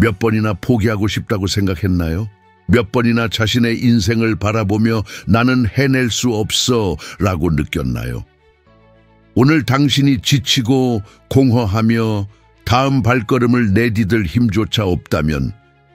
몇 번이나 포기하고 싶다고 생각했나요? 몇 번이나 자신의 인생을 바라보며 나는 해낼 수 없어 라고 느꼈나요? 오늘 당신이 지치고 공허하며 다음 발걸음을 내디딜 힘조차 없다면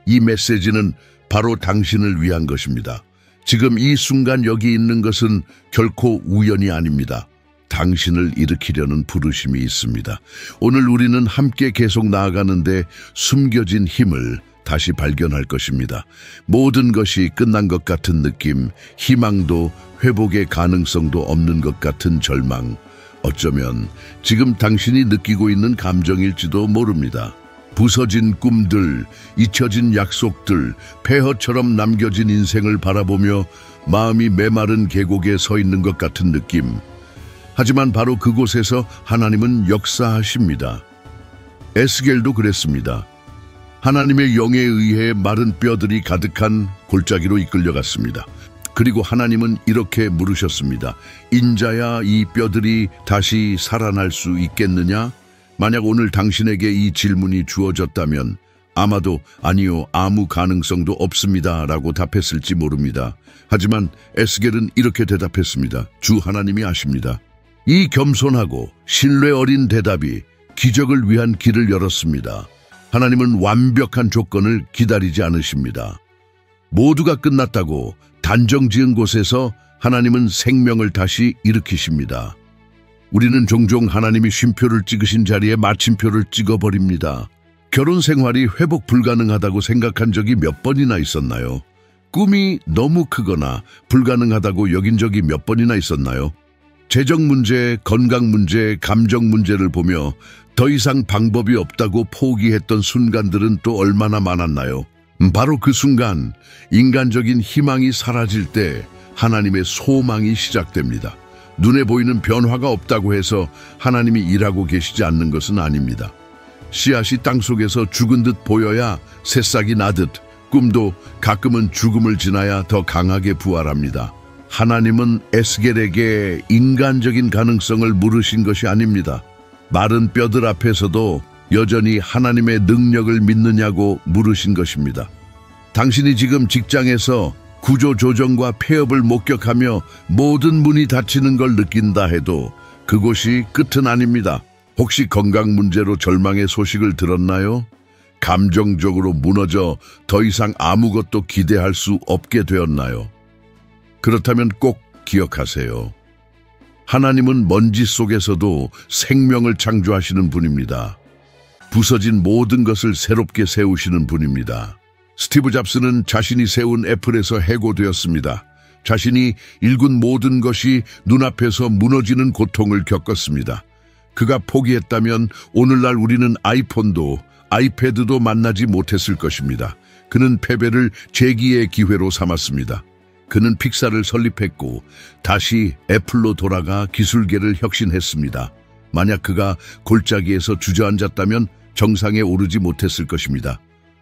이 메시지는 바로 당신을 위한 것입니다. 지금 이 순간 여기 있는 것은 결코 우연이 아닙니다. 당신을 일으키려는 부르심이 있습니다. 오늘 우리는 함께 계속 나아가는데 숨겨진 힘을 다시 발견할 것입니다. 모든 것이 끝난 것 같은 느낌, 희망도 회복의 가능성도 없는 것 같은 절망, 어쩌면 지금 당신이 느끼고 있는 감정일지도 모릅니다. 부서진 꿈들, 잊혀진 약속들, 폐허처럼 남겨진 인생을 바라보며 마음이 메마른 계곡에 서 있는 것 같은 느낌. 하지만 바로 그곳에서 하나님은 역사하십니다. 에스겔도 그랬습니다. 하나님의 영에 의해 마른 뼈들이 가득한 골짜기로 이끌려갔습니다. 그리고 하나님은 이렇게 물으셨습니다. 인자야, 이 뼈들이 다시 살아날 수 있겠느냐? 만약 오늘 당신에게 이 질문이 주어졌다면 아마도 아니요, 아무 가능성도 없습니다 라고 답했을지 모릅니다. 하지만 에스겔은 이렇게 대답했습니다. 주 하나님이 아십니다. 이 겸손하고 신뢰 어린 대답이 기적을 위한 길을 열었습니다. 하나님은 완벽한 조건을 기다리지 않으십니다. 모두가 끝났다고 단정지은 곳에서 하나님은 생명을 다시 일으키십니다. 우리는 종종 하나님이 쉼표를 찍으신 자리에 마침표를 찍어버립니다. 결혼 생활이 회복 불가능하다고 생각한 적이 몇 번이나 있었나요? 꿈이 너무 크거나 불가능하다고 여긴 적이 몇 번이나 있었나요? 재정 문제, 건강 문제, 감정 문제를 보며 더 이상 방법이 없다고 포기했던 순간들은 또 얼마나 많았나요? 바로 그 순간 인간적인 희망이 사라질 때 하나님의 소망이 시작됩니다. 눈에 보이는 변화가 없다고 해서 하나님이 일하고 계시지 않는 것은 아닙니다. 씨앗이 땅속에서 죽은 듯 보여야 새싹이 나듯 꿈도 가끔은 죽음을 지나야 더 강하게 부활합니다. 하나님은 에스겔에게 인간적인 가능성을 물으신 것이 아닙니다. 마른 뼈들 앞에서도 여전히 하나님의 능력을 믿느냐고 물으신 것입니다. 당신이 지금 직장에서 구조조정과 폐업을 목격하며 모든 문이 닫히는 걸 느낀다 해도 그곳이 끝은 아닙니다. 혹시 건강 문제로 절망의 소식을 들었나요? 감정적으로 무너져 더 이상 아무것도 기대할 수 없게 되었나요? 그렇다면 꼭 기억하세요. 하나님은 먼지 속에서도 생명을 창조하시는 분입니다. 부서진 모든 것을 새롭게 세우시는 분입니다. 스티브 잡스는 자신이 세운 애플에서 해고되었습니다. 자신이 일군 모든 것이 눈앞에서 무너지는 고통을 겪었습니다. 그가 포기했다면 오늘날 우리는 아이폰도 아이패드도 만나지 못했을 것입니다. 그는 패배를 재기의 기회로 삼았습니다. 그는 픽사를 설립했고 다시 애플로 돌아가 기술계를 혁신했습니다. 만약 그가 골짜기에서 주저앉았다면 정상에 오르지 못했을 것입니다.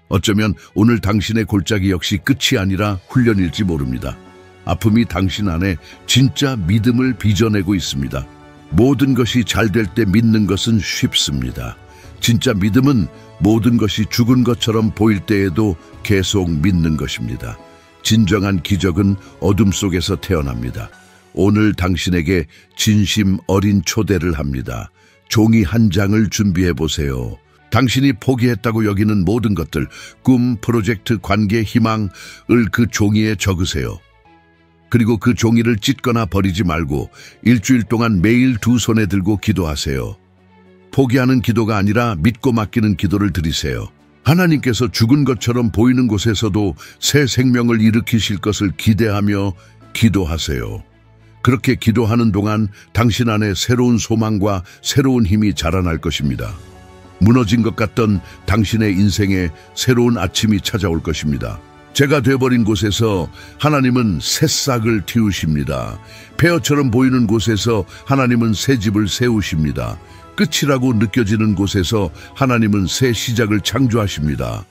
어쩌면 오늘 당신의 골짜기 역시 끝이 아니라 훈련일지 모릅니다. 아픔이 당신 안에 진짜 믿음을 빚어내고 있습니다. 모든 것이 잘 될 때 믿는 것은 쉽습니다. 진짜 믿음은 모든 것이 죽은 것처럼 보일 때에도 계속 믿는 것입니다. 진정한 기적은 어둠 속에서 태어납니다. 오늘 당신에게 진심 어린 초대를 합니다. 종이 한 장을 준비해 보세요. 당신이 포기했다고 여기는 모든 것들, 꿈, 프로젝트, 관계, 희망을 그 종이에 적으세요. 그리고 그 종이를 찢거나 버리지 말고 일주일 동안 매일 두 손에 들고 기도하세요. 포기하는 기도가 아니라 믿고 맡기는 기도를 드리세요. 하나님께서 죽은 것처럼 보이는 곳에서도 새 생명을 일으키실 것을 기대하며 기도하세요. 그렇게 기도하는 동안 당신 안에 새로운 소망과 새로운 힘이 자라날 것입니다. 무너진 것 같던 당신의 인생에 새로운 아침이 찾아올 것입니다. 제가 돼버린 곳에서 하나님은 새싹을 틔우십니다. 폐허처럼 보이는 곳에서 하나님은 새 집을 세우십니다. 끝이라고 느껴지는 곳에서 하나님은 새 시작을 창조하십니다.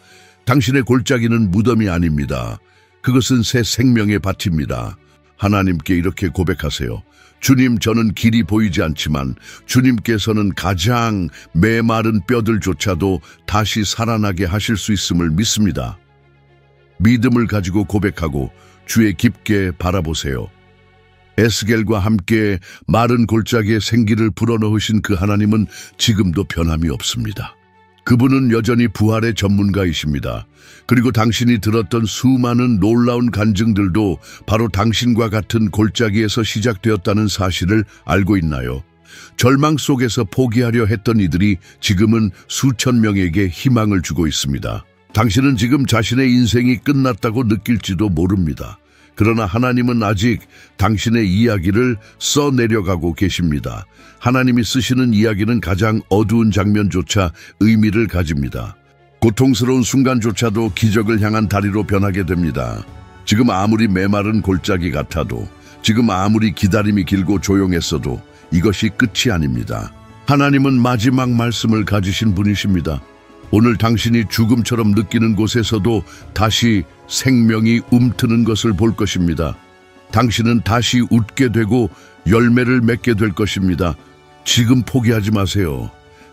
당신의 골짜기는 무덤이 아닙니다. 그것은 새 생명의 밭입니다. 하나님께 이렇게 고백하세요. 주님, 저는 길이 보이지 않지만 주님께서는 가장 메마른 뼈들조차도 다시 살아나게 하실 수 있음을 믿습니다. 믿음을 가지고 고백하고 주의 깊게 바라보세요. 에스겔과 함께 마른 골짜기에 생기를 불어넣으신 그 하나님은 지금도 변함이 없습니다. 그분은 여전히 부활의 전문가이십니다. 그리고 당신이 들었던 수많은 놀라운 간증들도 바로 당신과 같은 골짜기에서 시작되었다는 사실을 알고 있나요? 절망 속에서 포기하려 했던 이들이 지금은 수천 명에게 희망을 주고 있습니다. 당신은 지금 자신의 인생이 끝났다고 느낄지도 모릅니다. 그러나 하나님은 아직 당신의 이야기를 써내려가고 계십니다. 하나님이 쓰시는 이야기는 가장 어두운 장면조차 의미를 가집니다. 고통스러운 순간조차도 기적을 향한 다리로 변하게 됩니다. 지금 아무리 메마른 골짜기 같아도, 지금 아무리 기다림이 길고 조용했어도 이것이 끝이 아닙니다. 하나님은 마지막 말씀을 가지신 분이십니다. 오늘 당신이 죽음처럼 느끼는 곳에서도 다시 생명이 움트는 것을 볼 것입니다. 당신은 다시 웃게 되고 열매를 맺게 될 것입니다. 지금 포기하지 마세요.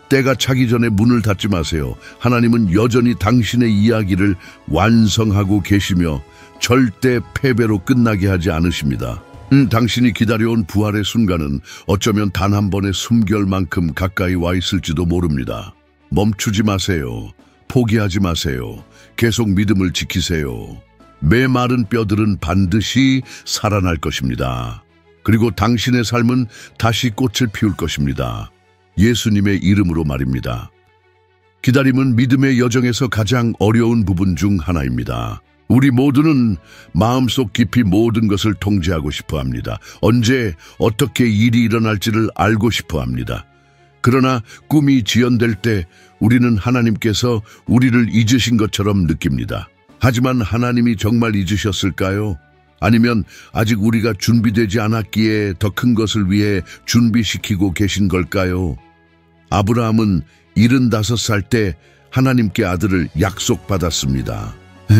때가 차기 전에 문을 닫지 마세요. 하나님은 여전히 당신의 이야기를 완성하고 계시며 절대 패배로 끝나게 하지 않으십니다. 당신이 기다려온 부활의 순간은 어쩌면 단 한 번의 숨결만큼 가까이 와 있을지도 모릅니다. 멈추지 마세요. 포기하지 마세요. 계속 믿음을 지키세요. 메마른 뼈들은 반드시 살아날 것입니다. 그리고 당신의 삶은 다시 꽃을 피울 것입니다. 예수님의 이름으로 말입니다. 기다림은 믿음의 여정에서 가장 어려운 부분 중 하나입니다. 우리 모두는 마음속 깊이 모든 것을 통제하고 싶어 합니다. 언제 어떻게 일이 일어날지를 알고 싶어 합니다. 그러나 꿈이 지연될 때 우리는 하나님께서 우리를 잊으신 것처럼 느낍니다. 하지만 하나님이 정말 잊으셨을까요? 아니면 아직 우리가 준비되지 않았기에 더 큰 것을 위해 준비시키고 계신 걸까요? 아브라함은 75살 때 하나님께 아들을 약속받았습니다.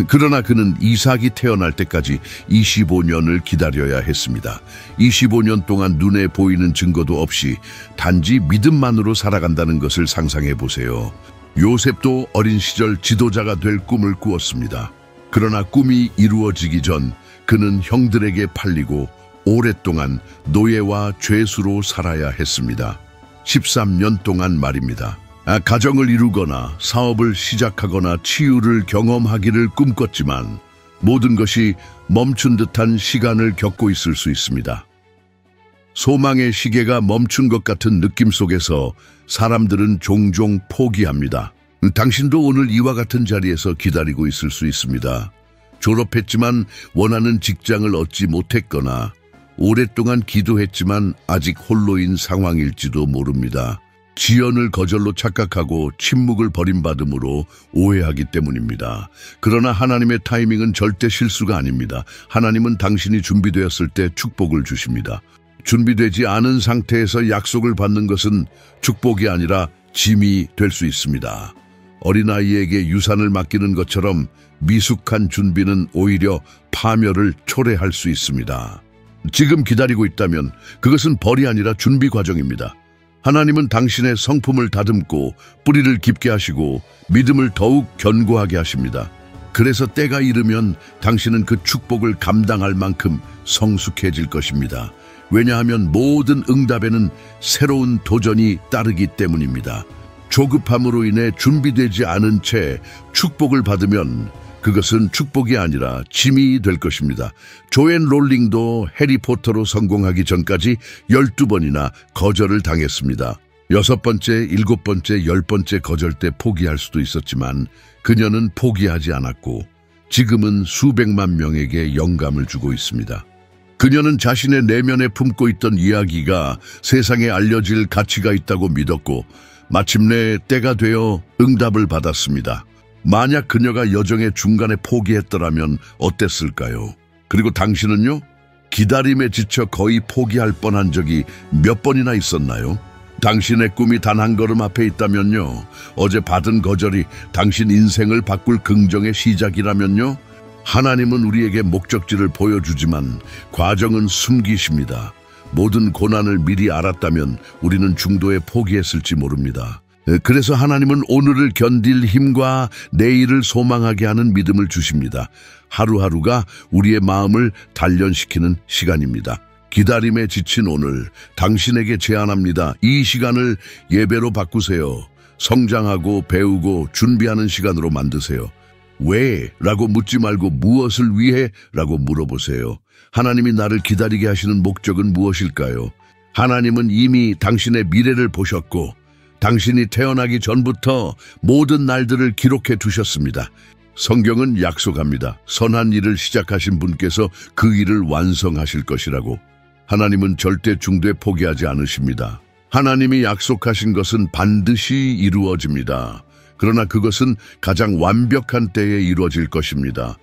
그러나 그는 이삭이 태어날 때까지 25년을 기다려야 했습니다. 25년 동안 눈에 보이는 증거도 없이 단지 믿음만으로 살아간다는 것을 상상해 보세요. 요셉도 어린 시절 지도자가 될 꿈을 꾸었습니다. 그러나 꿈이 이루어지기 전 그는 형들에게 팔리고 오랫동안 노예와 죄수로 살아야 했습니다. 13년 동안 말입니다. 가정을 이루거나 사업을 시작하거나 치유를 경험하기를 꿈꿨지만 모든 것이 멈춘 듯한 시간을 겪고 있을 수 있습니다. 소망의 시계가 멈춘 것 같은 느낌 속에서 사람들은 종종 포기합니다. 당신도 오늘 이와 같은 자리에서 기다리고 있을 수 있습니다. 졸업했지만 원하는 직장을 얻지 못했거나 오랫동안 기도했지만 아직 홀로인 상황일지도 모릅니다. 지연을 거절로 착각하고 침묵을 버림받음으로 오해하기 때문입니다. 그러나 하나님의 타이밍은 절대 실수가 아닙니다. 하나님은 당신이 준비되었을 때 축복을 주십니다. 준비되지 않은 상태에서 약속을 받는 것은 축복이 아니라 짐이 될 수 있습니다. 어린아이에게 유산을 맡기는 것처럼 미숙한 준비는 오히려 파멸을 초래할 수 있습니다. 지금 기다리고 있다면 그것은 벌이 아니라 준비 과정입니다. 하나님은 당신의 성품을 다듬고 뿌리를 깊게 하시고 믿음을 더욱 견고하게 하십니다. 그래서 때가 이르면 당신은 그 축복을 감당할 만큼 성숙해질 것입니다. 왜냐하면 모든 응답에는 새로운 도전이 따르기 때문입니다. 조급함으로 인해 준비되지 않은 채 축복을 받으면 그것은 축복이 아니라 짐이 될 것입니다. 조앤 롤링도 해리포터로 성공하기 전까지 12번이나 거절을 당했습니다. 6번째, 7번째, 10번째 거절 때 포기할 수도 있었지만 그녀는 포기하지 않았고 지금은 수백만 명에게 영감을 주고 있습니다. 그녀는 자신의 내면에 품고 있던 이야기가 세상에 알려질 가치가 있다고 믿었고 마침내 때가 되어 응답을 받았습니다. 만약 그녀가 여정의 중간에 포기했더라면 어땠을까요? 그리고 당신은요? 기다림에 지쳐 거의 포기할 뻔한 적이 몇 번이나 있었나요? 당신의 꿈이 단 한 걸음 앞에 있다면요? 어제 받은 거절이 당신 인생을 바꿀 긍정의 시작이라면요? 하나님은 우리에게 목적지를 보여주지만 과정은 숨기십니다. 모든 고난을 미리 알았다면 우리는 중도에 포기했을지 모릅니다. 그래서 하나님은 오늘을 견딜 힘과 내일을 소망하게 하는 믿음을 주십니다. 하루하루가 우리의 마음을 단련시키는 시간입니다. 기다림에 지친 오늘 당신에게 제안합니다. 이 시간을 예배로 바꾸세요. 성장하고 배우고 준비하는 시간으로 만드세요. 왜? 라고 묻지 말고 무엇을 위해? 라고 물어보세요. 하나님이 나를 기다리게 하시는 목적은 무엇일까요? 하나님은 이미 당신의 미래를 보셨고 당신이 태어나기 전부터 모든 날들을 기록해 두셨습니다. 성경은 약속합니다. 선한 일을 시작하신 분께서 그 일을 완성하실 것이라고. 하나님은 절대 중도에 포기하지 않으십니다. 하나님이 약속하신 것은 반드시 이루어집니다. 그러나 그것은 가장 완벽한 때에 이루어질 것입니다.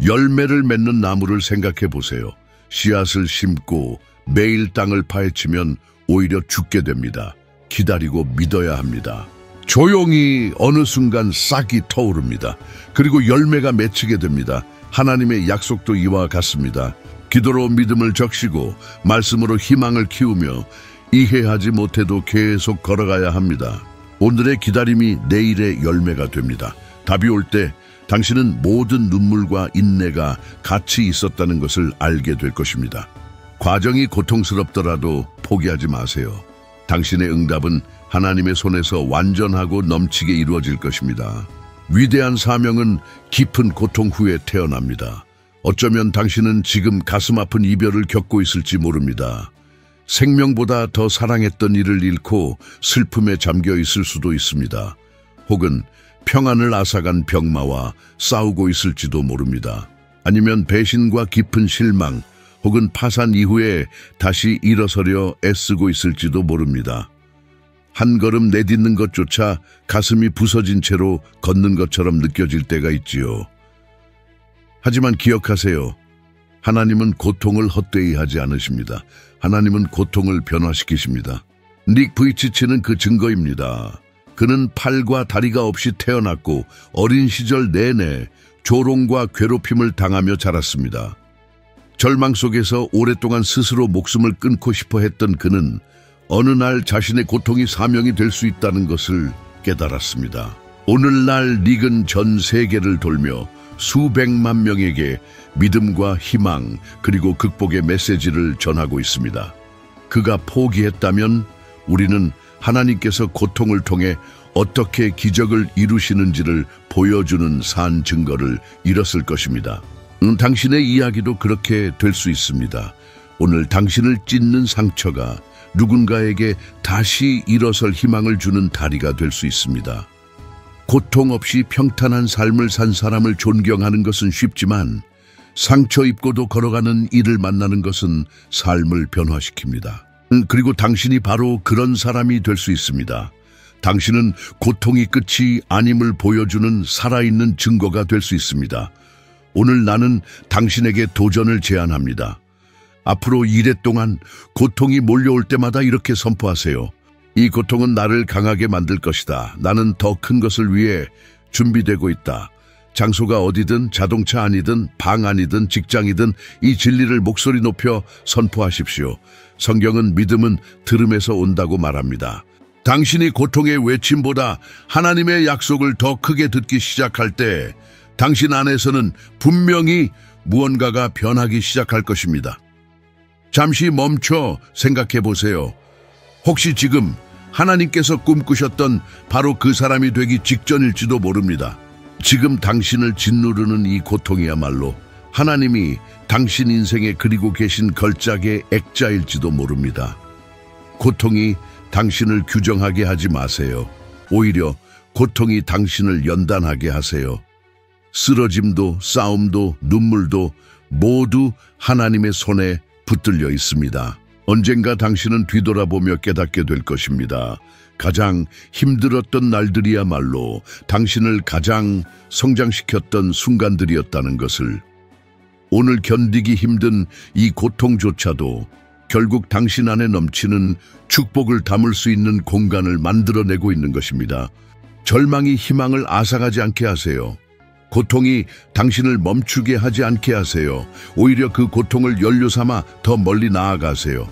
열매를 맺는 나무를 생각해 보세요. 씨앗을 심고 매일 땅을 파헤치면 오히려 죽게 됩니다. 기다리고 믿어야 합니다. 조용히 어느 순간 싹이 터오릅니다. 그리고 열매가 맺히게 됩니다. 하나님의 약속도 이와 같습니다. 기도로 믿음을 적시고 말씀으로 희망을 키우며 이해하지 못해도 계속 걸어가야 합니다. 오늘의 기다림이 내일의 열매가 됩니다. 답이 올 때 당신은 모든 눈물과 인내가 같이 있었다는 것을 알게 될 것입니다. 과정이 고통스럽더라도 포기하지 마세요. 당신의 응답은 하나님의 손에서 완전하고 넘치게 이루어질 것입니다. 위대한 사명은 깊은 고통 후에 태어납니다. 어쩌면 당신은 지금 가슴 아픈 이별을 겪고 있을지 모릅니다. 생명보다 더 사랑했던 이를 잃고 슬픔에 잠겨 있을 수도 있습니다. 혹은 평안을 앗아간 병마와 싸우고 있을지도 모릅니다. 아니면 배신과 깊은 실망, 혹은 파산 이후에 다시 일어서려 애쓰고 있을지도 모릅니다. 한 걸음 내딛는 것조차 가슴이 부서진 채로 걷는 것처럼 느껴질 때가 있지요. 하지만 기억하세요. 하나님은 고통을 헛되이 하지 않으십니다. 하나님은 고통을 변화시키십니다. 닉 부이치치는 그 증거입니다. 그는 팔과 다리가 없이 태어났고 어린 시절 내내 조롱과 괴롭힘을 당하며 자랐습니다. 절망 속에서 오랫동안 스스로 목숨을 끊고 싶어 했던 그는 어느 날 자신의 고통이 사명이 될 수 있다는 것을 깨달았습니다. 오늘날 닉은 전 세계를 돌며 수백만 명에게 믿음과 희망 그리고 극복의 메시지를 전하고 있습니다. 그가 포기했다면 우리는 하나님께서 고통을 통해 어떻게 기적을 이루시는지를 보여주는 산 증거를 잃었을 것입니다. 당신의 이야기도 그렇게 될 수 있습니다. 오늘 당신을 찢는 상처가 누군가에게 다시 일어설 희망을 주는 다리가 될 수 있습니다. 고통 없이 평탄한 삶을 산 사람을 존경하는 것은 쉽지만 상처 입고도 걸어가는 이를 만나는 것은 삶을 변화시킵니다. 그리고 당신이 바로 그런 사람이 될 수 있습니다. 당신은 고통이 끝이 아님을 보여주는 살아있는 증거가 될 수 있습니다. 오늘 나는 당신에게 도전을 제안합니다. 앞으로 2회 동안 고통이 몰려올 때마다 이렇게 선포하세요. 이 고통은 나를 강하게 만들 것이다. 나는 더 큰 것을 위해 준비되고 있다. 장소가 어디든 자동차 아니든 방 아니든 직장이든 이 진리를 목소리 높여 선포하십시오. 성경은 믿음은 들음에서 온다고 말합니다. 당신이 고통의 외침보다 하나님의 약속을 더 크게 듣기 시작할 때 당신 안에서는 분명히 무언가가 변하기 시작할 것입니다. 잠시 멈춰 생각해 보세요. 혹시 지금 하나님께서 꿈꾸셨던 바로 그 사람이 되기 직전일지도 모릅니다. 지금 당신을 짓누르는 이 고통이야말로 하나님이 당신 인생에 그리고 계신 걸작의 액자일지도 모릅니다. 고통이 당신을 규정하게 하지 마세요. 오히려 고통이 당신을 연단하게 하세요. 쓰러짐도 싸움도 눈물도 모두 하나님의 손에 붙들려 있습니다. 언젠가 당신은 뒤돌아보며 깨닫게 될 것입니다. 가장 힘들었던 날들이야말로 당신을 가장 성장시켰던 순간들이었다는 것을. 오늘 견디기 힘든 이 고통조차도 결국 당신 안에 넘치는 축복을 담을 수 있는 공간을 만들어내고 있는 것입니다. 절망이 희망을 앗아가지 않게 하세요. 고통이 당신을 멈추게 하지 않게 하세요. 오히려 그 고통을 연료 삼아 더 멀리 나아가세요.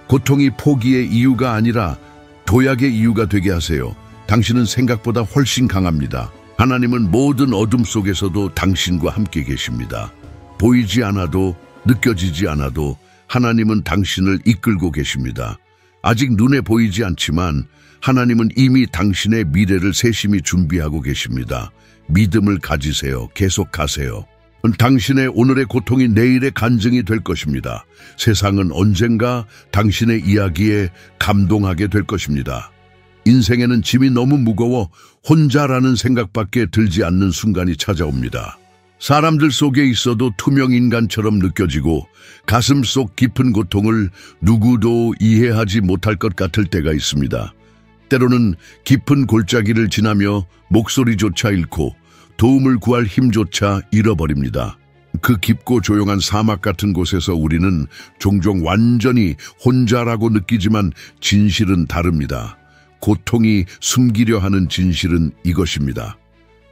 고통이 포기의 이유가 아니라 도약의 이유가 되게 하세요. 당신은 생각보다 훨씬 강합니다. 하나님은 모든 어둠 속에서도 당신과 함께 계십니다. 보이지 않아도 느껴지지 않아도 하나님은 당신을 이끌고 계십니다. 아직 눈에 보이지 않지만 하나님은 이미 당신의 미래를 세심히 준비하고 계십니다. 믿음을 가지세요. 계속하세요. 당신의 오늘의 고통이 내일의 간증이 될 것입니다. 세상은 언젠가 당신의 이야기에 감동하게 될 것입니다. 인생에는 짐이 너무 무거워 혼자라는 생각밖에 들지 않는 순간이 찾아옵니다. 사람들 속에 있어도 투명 인간처럼 느껴지고 가슴 속 깊은 고통을 누구도 이해하지 못할 것 같을 때가 있습니다. 때로는 깊은 골짜기를 지나며 목소리조차 잃고 도움을 구할 힘조차 잃어버립니다. 그 깊고 조용한 사막 같은 곳에서 우리는 종종 완전히 혼자라고 느끼지만 진실은 다릅니다. 고통이 숨기려 하는 진실은 이것입니다.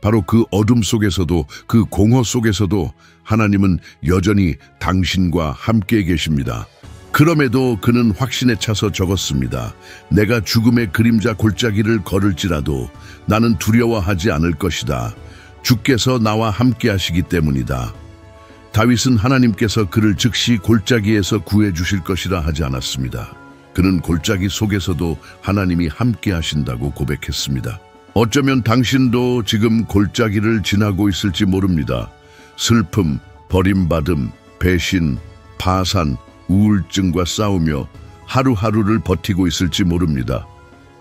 바로 그 어둠 속에서도 그 공허 속에서도 하나님은 여전히 당신과 함께 계십니다. 그럼에도 그는 확신에 차서 적었습니다. 내가 죽음의 그림자 골짜기를 걸을지라도 나는 두려워하지 않을 것이다. 주께서 나와 함께 하시기 때문이다. 다윗은 하나님께서 그를 즉시 골짜기에서 구해 주실 것이라 하지 않았습니다. 그는 골짜기 속에서도 하나님이 함께 하신다고 고백했습니다. 어쩌면 당신도 지금 골짜기를 지나고 있을지 모릅니다. 슬픔, 버림받음, 배신, 파산, 우울증과 싸우며 하루하루를 버티고 있을지 모릅니다.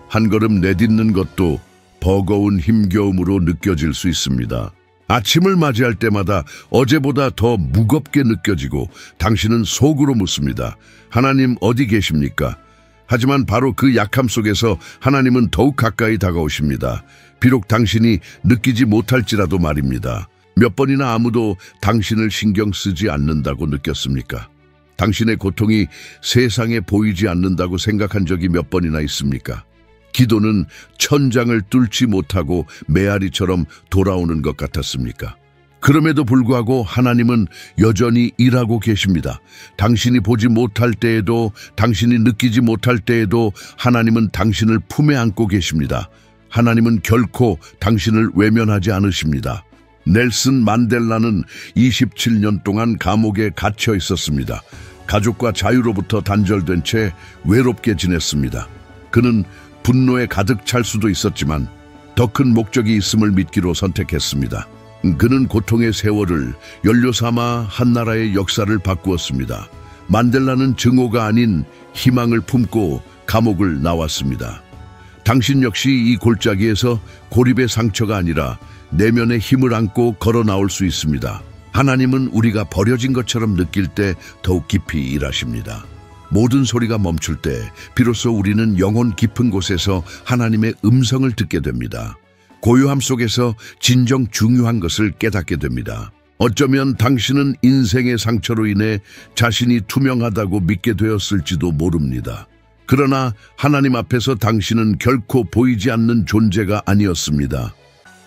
한 걸음 내딛는 것도 버거운 힘겨움으로 느껴질 수 있습니다. 아침을 맞이할 때마다 어제보다 더 무겁게 느껴지고 당신은 속으로 묻습니다. 하나님 어디 계십니까? 하지만 바로 그 약함 속에서 하나님은 더욱 가까이 다가오십니다. 비록 당신이 느끼지 못할지라도 말입니다. 몇 번이나 아무도 당신을 신경 쓰지 않는다고 느꼈습니까? 당신의 고통이 세상에 보이지 않는다고 생각한 적이 몇 번이나 있습니까? 기도는 천장을 뚫지 못하고 메아리처럼 돌아오는 것 같았습니까? 그럼에도 불구하고 하나님은 여전히 일하고 계십니다. 당신이 보지 못할 때에도, 당신이 느끼지 못할 때에도 하나님은 당신을 품에 안고 계십니다. 하나님은 결코 당신을 외면하지 않으십니다. 넬슨 만델라는 27년 동안 감옥에 갇혀 있었습니다. 가족과 자유로부터 단절된 채 외롭게 지냈습니다. 그는 분노에 가득 찰 수도 있었지만 더 큰 목적이 있음을 믿기로 선택했습니다. 그는 고통의 세월을 연료 삼아 한 나라의 역사를 바꾸었습니다. 만델라는 증오가 아닌 희망을 품고 감옥을 나왔습니다. 당신 역시 이 골짜기에서 고립의 상처가 아니라 내면의 힘을 안고 걸어 나올 수 있습니다. 하나님은 우리가 버려진 것처럼 느낄 때 더욱 깊이 일하십니다. 모든 소리가 멈출 때 비로소 우리는 영혼 깊은 곳에서 하나님의 음성을 듣게 됩니다. 고요함 속에서 진정 중요한 것을 깨닫게 됩니다. 어쩌면 당신은 인생의 상처로 인해 자신이 투명하다고 믿게 되었을지도 모릅니다. 그러나 하나님 앞에서 당신은 결코 보이지 않는 존재가 아니었습니다.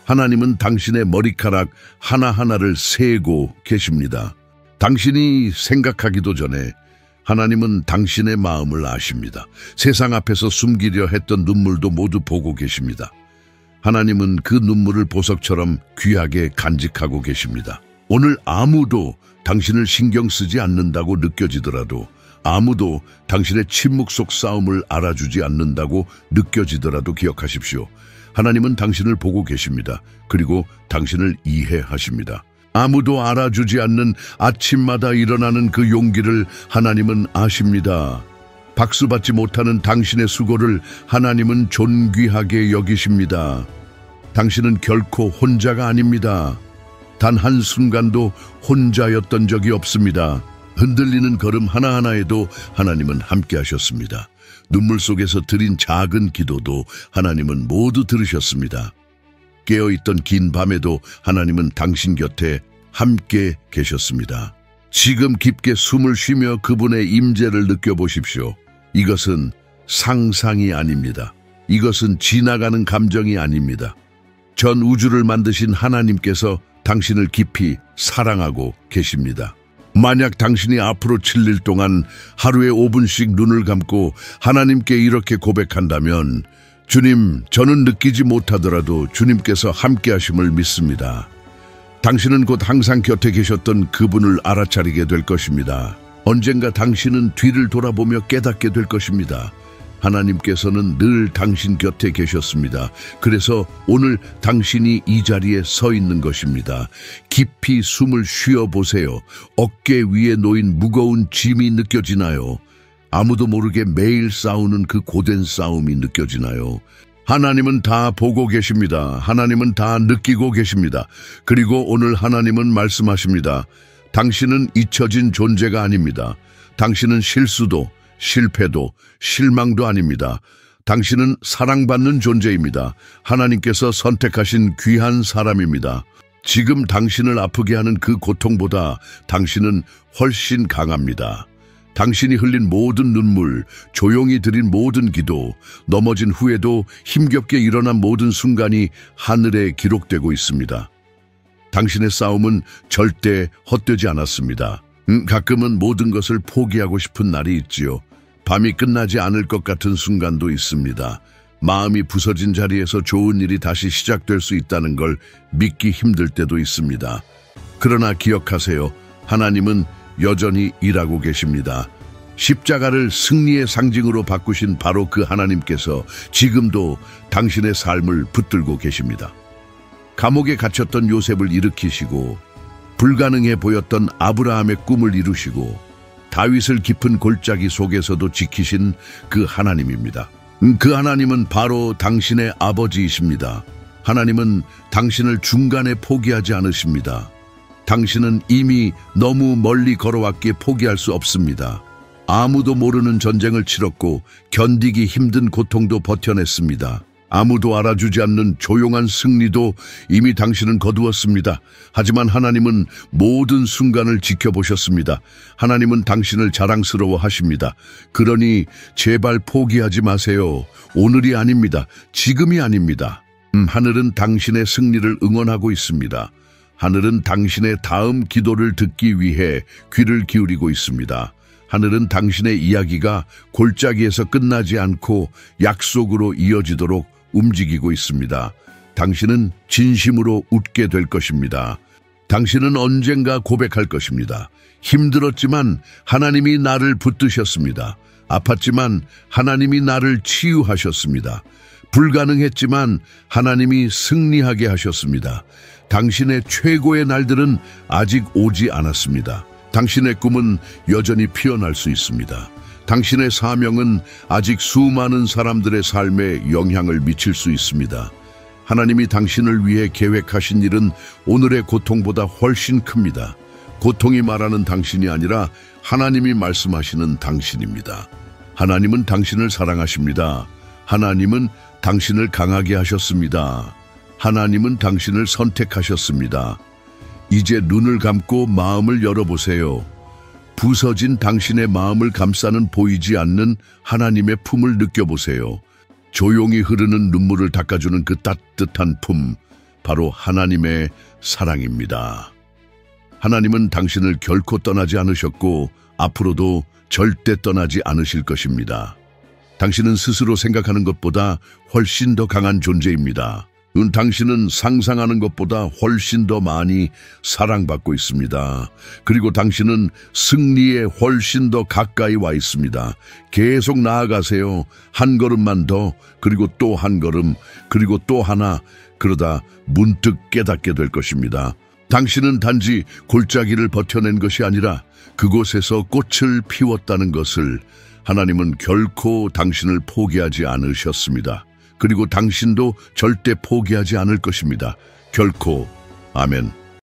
하나님은 당신의 머리카락 하나하나를 세고 계십니다. 당신이 생각하기도 전에 하나님은 당신의 마음을 아십니다. 세상 앞에서 숨기려 했던 눈물도 모두 보고 계십니다. 하나님은 그 눈물을 보석처럼 귀하게 간직하고 계십니다. 오늘 아무도 당신을 신경 쓰지 않는다고 느껴지더라도, 아무도 당신의 침묵 속 싸움을 알아주지 않는다고 느껴지더라도 기억하십시오. 하나님은 당신을 보고 계십니다. 그리고 당신을 이해하십니다. 아무도 알아주지 않는 아침마다 일어나는 그 용기를 하나님은 아십니다. 박수받지 못하는 당신의 수고를 하나님은 존귀하게 여기십니다. 당신은 결코 혼자가 아닙니다. 단 한순간도 혼자였던 적이 없습니다. 흔들리는 걸음 하나하나에도 하나님은 함께 하셨습니다. 눈물 속에서 드린 작은 기도도 하나님은 모두 들으셨습니다. 깨어있던 긴 밤에도 하나님은 당신 곁에 함께 계셨습니다. 지금 깊게 숨을 쉬며 그분의 임재를 느껴보십시오. 이것은 상상이 아닙니다. 이것은 지나가는 감정이 아닙니다. 전 우주를 만드신 하나님께서 당신을 깊이 사랑하고 계십니다. 만약 당신이 앞으로 7일 동안 하루에 5분씩 눈을 감고 하나님께 이렇게 고백한다면, 주님, 저는 느끼지 못하더라도 주님께서 함께 하심을 믿습니다. 당신은 곧 항상 곁에 계셨던 그분을 알아차리게 될 것입니다. 언젠가 당신은 뒤를 돌아보며 깨닫게 될 것입니다. 하나님께서는 늘 당신 곁에 계셨습니다. 그래서 오늘 당신이 이 자리에 서 있는 것입니다. 깊이 숨을 쉬어보세요. 어깨 위에 놓인 무거운 짐이 느껴지나요? 아무도 모르게 매일 싸우는 그 고된 싸움이 느껴지나요? 하나님은 다 보고 계십니다. 하나님은 다 느끼고 계십니다. 그리고 오늘 하나님은 말씀하십니다. 당신은 잊혀진 존재가 아닙니다. 당신은 실수도, 실패도, 실망도 아닙니다. 당신은 사랑받는 존재입니다. 하나님께서 선택하신 귀한 사람입니다. 지금 당신을 아프게 하는 그 고통보다 당신은 훨씬 강합니다. 당신이 흘린 모든 눈물, 조용히 드린 모든 기도, 넘어진 후에도 힘겹게 일어난 모든 순간이 하늘에 기록되고 있습니다. 당신의 싸움은 절대 헛되지 않았습니다. 가끔은 모든 것을 포기하고 싶은 날이 있지요. 밤이 끝나지 않을 것 같은 순간도 있습니다. 마음이 부서진 자리에서 좋은 일이 다시 시작될 수 있다는 걸 믿기 힘들 때도 있습니다. 그러나 기억하세요. 하나님은 여전히 일하고 계십니다. 십자가를 승리의 상징으로 바꾸신 바로 그 하나님께서 지금도 당신의 삶을 붙들고 계십니다. 감옥에 갇혔던 요셉을 일으키시고, 불가능해 보였던 아브라함의 꿈을 이루시고, 다윗을 깊은 골짜기 속에서도 지키신 그 하나님입니다. 그 하나님은 바로 당신의 아버지이십니다. 하나님은 당신을 중간에 포기하지 않으십니다. 당신은 이미 너무 멀리 걸어왔기에 포기할 수 없습니다. 아무도 모르는 전쟁을 치렀고 견디기 힘든 고통도 버텨냈습니다. 아무도 알아주지 않는 조용한 승리도 이미 당신은 거두었습니다. 하지만 하나님은 모든 순간을 지켜보셨습니다. 하나님은 당신을 자랑스러워 하십니다. 그러니 제발 포기하지 마세요. 오늘이 아닙니다. 지금이 아닙니다. 하늘은 당신의 승리를 응원하고 있습니다. 하늘은 당신의 다음 기도를 듣기 위해 귀를 기울이고 있습니다. 하늘은 당신의 이야기가 골짜기에서 끝나지 않고 약속으로 이어지도록 움직이고 있습니다. 당신은 진심으로 웃게 될 것입니다. 당신은 언젠가 고백할 것입니다. 힘들었지만 하나님이 나를 붙드셨습니다. 아팠지만 하나님이 나를 치유하셨습니다. 불가능했지만 하나님이 승리하게 하셨습니다. 당신의 최고의 날들은 아직 오지 않았습니다. 당신의 꿈은 여전히 피어날 수 있습니다. 당신의 사명은 아직 수많은 사람들의 삶에 영향을 미칠 수 있습니다. 하나님이 당신을 위해 계획하신 일은 오늘의 고통보다 훨씬 큽니다. 고통이 말하는 당신이 아니라 하나님이 말씀하시는 당신입니다. 하나님은 당신을 사랑하십니다. 하나님은 당신을 강하게 하셨습니다. 하나님은 당신을 선택하셨습니다. 이제 눈을 감고 마음을 열어보세요. 부서진 당신의 마음을 감싸는 보이지 않는 하나님의 품을 느껴보세요. 조용히 흐르는 눈물을 닦아주는 그 따뜻한 품, 바로 하나님의 사랑입니다. 하나님은 당신을 결코 떠나지 않으셨고 앞으로도 절대 떠나지 않으실 것입니다. 당신은 스스로 생각하는 것보다 훨씬 더 강한 존재입니다. 당신은 상상하는 것보다 훨씬 더 많이 사랑받고 있습니다. 그리고 당신은 승리에 훨씬 더 가까이 와 있습니다. 계속 나아가세요. 한 걸음만 더, 그리고 또 한 걸음, 그리고 또 하나, 그러다 문득 깨닫게 될 것입니다. 당신은 단지 골짜기를 버텨낸 것이 아니라 그곳에서 꽃을 피웠다는 것을, 하나님은 결코 당신을 포기하지 않으셨습니다. 그리고 당신도 절대 포기하지 않을 것입니다. 결코. 아멘.